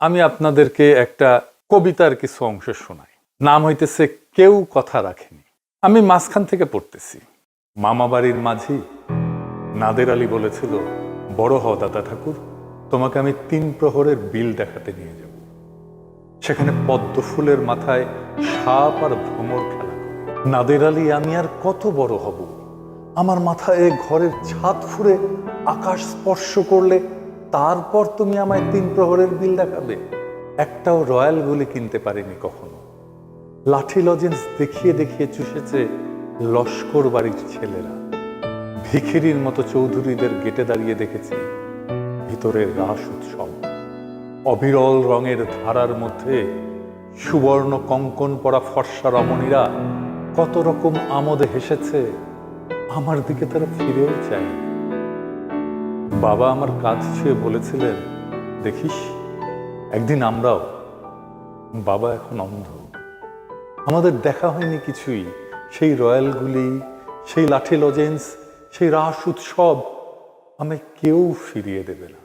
আমি আপনাদেরকে একটা কবিতার কিছু অংশ শোনাই। নাম হইতেছে কেউ কথা রাখেনি। আমি মাঝখান থেকে পড়তেছি। মামা বাড়ির মাঝি নাদের আলী বলেছিল, বড় হ দাদা ঠাকুর, তোমাকে আমি 3 প্রহরের বিল দেখাতে নিয়ে যাব। সেখানে পদ্ম ফুলের মাথায় সাপ আর ভ্রমর খেলা করে। নাদের আলী, আমি আর কত বড় হব? আমার মাথায় ঘরের ছাদ ফুঁড়ে আকাশ স্পর্শ করলে তারপর তুমি আমায় 3 প্রহরের বিল দেখাবে? একটাও রয়্যাল গুলি কিনতে পারিনি কখনো। লাঠি লজেন্স দেখিয়ে দেখিয়ে চুষেছে লস্কর বাড়ির ছেলেরা। ভিখিরির মতো চৌধুরীদের গেটে দাঁড়িয়ে দেখেছি ভিতরের রাস উৎসব। অবিরল রঙের ধারার মধ্যে সুবর্ণ কঙ্কন পরা ফর্সা রমণীরা কত রকম আমোদে হেসেছে। আমার দিকে তারা ফিরেও চায়। বাবা আমার কাজ ছুঁয়ে বলেছিলেন, দেখিস একদিন আমরাও। বাবা এখন অন্ধ। আমাদের দেখা হয়নি কিছুই। সেই রয়্যালগুলি, সেই লাঠি লজেন্স, সেই রাস উৎসব আমায় কেউ ফিরিয়ে দেবে না।